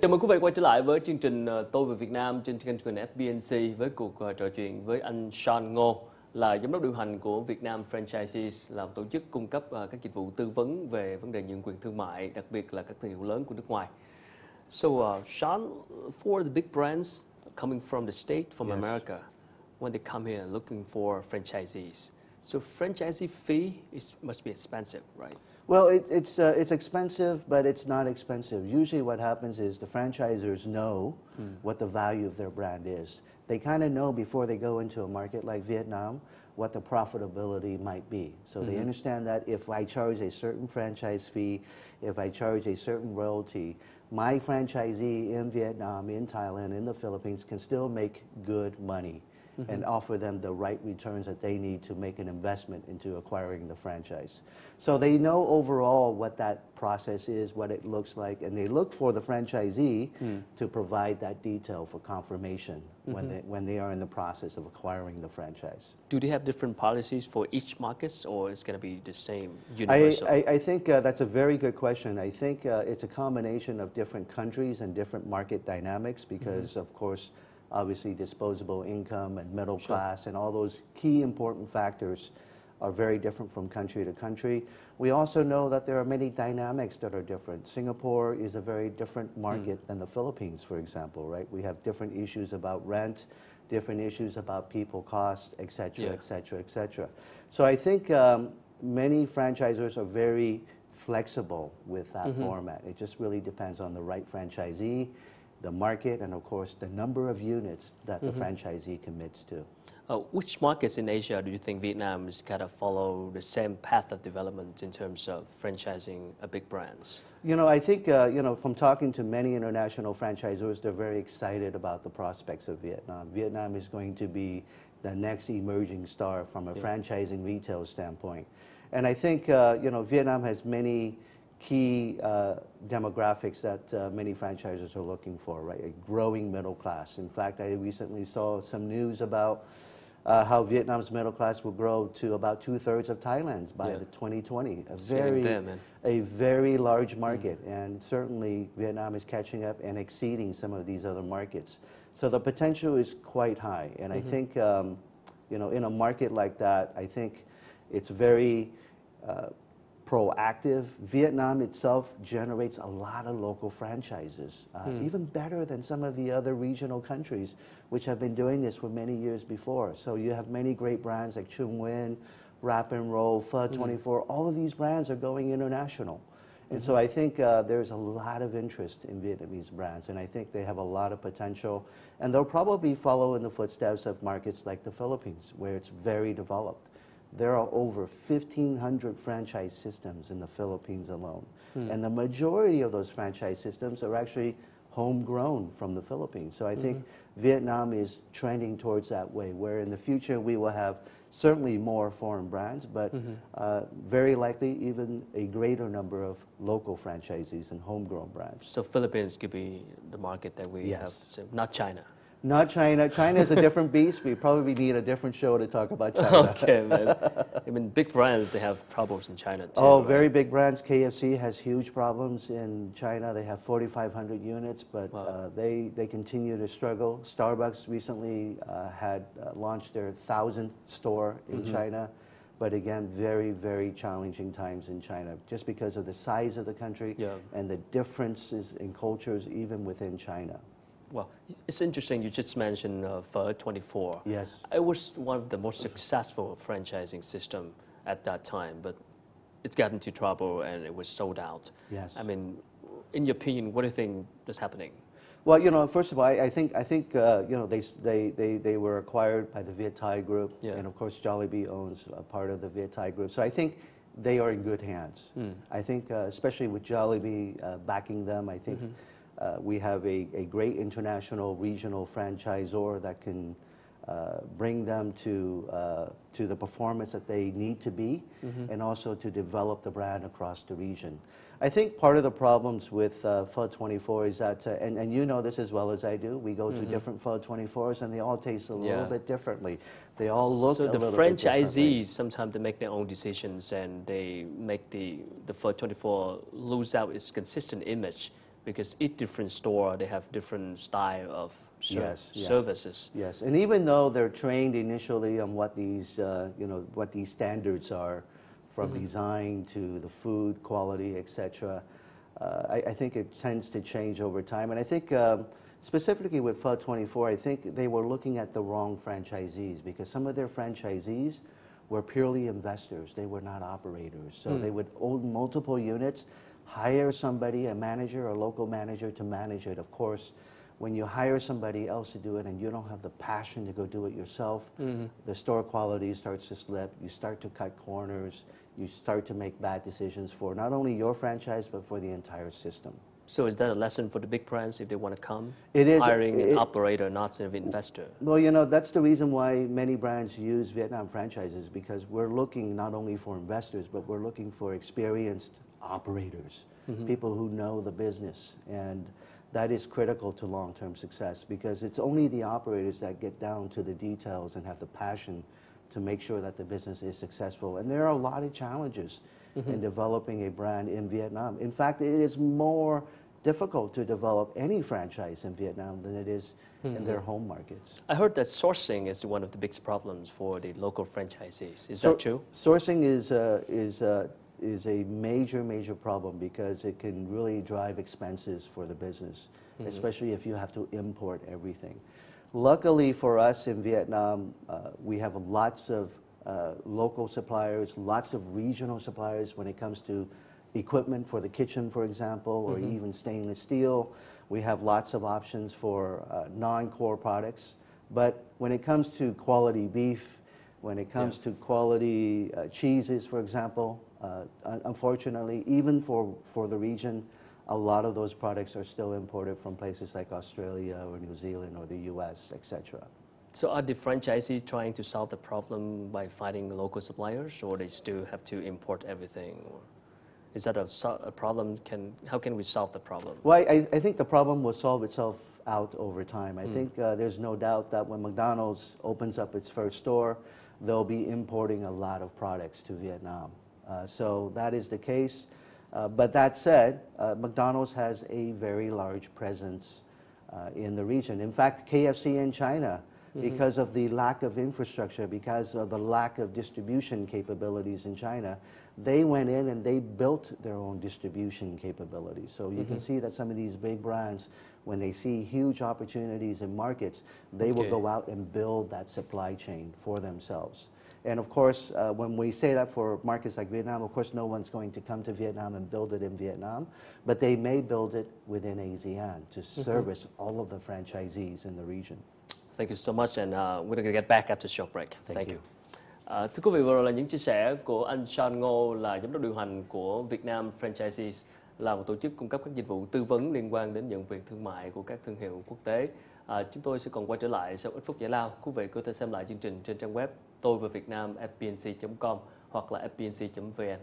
Chào mừng quý vị quay trở lại với chương trình Tôi về Việt Nam trên kênh Quyền FBNC với cuộc trò chuyện với anh Sean Ngô, là giám đốc điều hành của Việt Nam Franchises, là tổ chức cung cấp các dịch vụ tư vấn về vấn đề nhượng quyền thương mại, đặc biệt là các thương hiệu lớn của nước ngoài. So, Sean, for the big brands coming from the state, from America, when they come here looking for franchisees, so franchisee fee must be expensive, right? Well, it's expensive, but it's not expensive. Usually what happens is the franchisors know what the value of their brand is. They kind of know before they go into a market like Vietnam what the profitability might be. So they understand that if I charge a certain franchise fee, if I charge a certain royalty, my franchisee in Vietnam, in Thailand, in the Philippines can still make good money and offer them the right returns that they need to make an investment into acquiring the franchise. So they know overall what that process is, what it looks like, and they look for the franchisee to provide that detail for confirmation when they are in the process of acquiring the franchise. Do they have different policies for each market, or it's going to be the same, universal? I think that's a very good question. I think it's a combination of different countries and different market dynamics because, of course, obviously disposable income and middle class and all those key important factors are very different from country to country. We also know that there are many dynamics that are different. Singapore is a very different market than the Philippines, for example, right? We have different issues about rent, different issues about people costs, et cetera, et cetera, et cetera. So I think many franchisors are very flexible with that format. It just really depends on the right franchisee, the market, and of course the number of units that the franchisee commits to. Which markets in Asia do you think Vietnam is kind of follow the same path of development in terms of franchising big brands? You know, I think, you know, from talking to many international franchisors, they're very excited about the prospects of Vietnam. Vietnam is going to be the next emerging star from a franchising retail standpoint. And I think, you know, Vietnam has many key demographics that many franchisors are looking for, right? A growing middle class. In fact, I recently saw some news about how Vietnam's middle class will grow to about 2/3 of Thailand's by the 2020. A very large market, and certainly Vietnam is catching up and exceeding some of these other markets. So the potential is quite high, and I think, you know, in a market like that, I think it's very proactive. Vietnam itself generates a lot of local franchises, even better than some of the other regional countries, which have been doing this for many years before. So you have many great brands like Trung Nguyen, Wrap and Roll, Pho 24. All of these brands are going international. And so I think there's a lot of interest in Vietnamese brands, and I think they have a lot of potential. And they'll probably follow in the footsteps of markets like the Philippines, where it's very developed. There are over 1,500 franchise systems in the Philippines alone. And the majority of those franchise systems are actually homegrown from the Philippines. So I think Vietnam is trending towards that way, where in the future we will have certainly more foreign brands, but very likely even a greater number of local franchisees and homegrown brands. So Philippines could be the market that we have, not China. Not China. China is a different beast. We probably need a different show to talk about China. Okay, man. I mean, big brands, they have troubles in China too. Oh, very big brands. KFC has huge problems in China. They have 4,500 units, but they continue to struggle. Starbucks recently had launched their 1,000th store in China. But again, very, very challenging times in China, just because of the size of the country and the differences in cultures even within China. Well, it's interesting you just mentioned Pho 24. Yes. It was one of the most successful franchising system at that time, but it got into trouble and it was sold out. Yes. I mean, in your opinion, what do you think is happening? Well, you know, first of all, I think you know, they were acquired by the Viet Thai group, and of course Jollibee owns a part of the Viet Thai group. So I think they are in good hands. I think especially with Jollibee backing them, I think we have a great international regional franchisor that can bring them to the performance that they need to be, and also to develop the brand across the region. I think part of the problems with Pho 24 is that, and you know this as well as I do, we go to different Pho 24s and they all taste a little bit differently. They all look a little bit differently. So the franchisees, sometimes they make their own decisions and they make the Pho 24 lose out its consistent image because each different store they have different style of services. Yes, and even though they're trained initially on what these what these standards are, from design to the food quality, etc., I think it tends to change over time. And I think specifically with Pho 24, I think they were looking at the wrong franchisees, because some of their franchisees were purely investors. They were not operators. So they would own multiple units, hire somebody, a manager, a local manager, to manage it. Of course, when you hire somebody else to do it and you don't have the passion to go do it yourself, the store quality starts to slip. You start to cut corners. You start to make bad decisions for not only your franchise, but for the entire system. So is that a lesson for the big brands if they want to come? It is. Hiring an operator, not an investor. Well, that's the reason why many brands use Vietnam franchises, because we're looking not only for investors, but we're looking for experienced operators, people who know the business. And that is critical to long-term success, because it's only the operators that get down to the details and have the passion to make sure that the business is successful. And there are a lot of challenges in developing a brand in Vietnam. In fact, it is more difficult to develop any franchise in Vietnam than it is in their home markets. I heard that sourcing is one of the biggest problems for the local franchisees. Is that true? Sourcing is a major problem, because it can really drive expenses for the business, especially if you have to import everything. Luckily for us in Vietnam, we have lots of local suppliers, lots of regional suppliers when it comes to equipment for the kitchen, for example, or even stainless steel. We have lots of options for non-core products. But when it comes to quality beef, when it comes to quality cheeses, for example, unfortunately, even for the region, a lot of those products are still imported from places like Australia or New Zealand or the US, etc. So are the franchisees trying to solve the problem by finding local suppliers, or they still have to import everything? Or is that a problem? How can we solve the problem? Well, I think the problem will solve itself out over time. I think there's no doubt that when McDonald's opens up its first store, they'll be importing a lot of products to Vietnam. So that is the case. But that said, McDonald's has a very large presence in the region. In fact, KFC in China, because of the lack of infrastructure, because of the lack of distribution capabilities in China, they went in and they built their own distribution capabilities. So you can see that some of these big brands, when they see huge opportunities in markets, they will go out and build that supply chain for themselves. And of course, when we say that for markets like Vietnam, of course, no one's going to come to Vietnam and build it in Vietnam, but they may build it within ASEAN to service all of the franchisees in the region. Thank you so much, and we're going to get back after short break. Thank you. Thưa quý vị, vừa rồi là những chia sẻ của anh Sean Ngô, là giám đốc điều hành của Vietnam Franchises, là một tổ chức cung cấp các dịch vụ tư vấn liên quan đến nhận việc thương mại của các thương hiệu quốc tế. Chúng tôi sẽ còn quay trở lại sau ít phút giải lao. Quý vị có thể xem lại chương trình trên trang web toivăvietnam@pnc.com hoặc là fpnc.vn.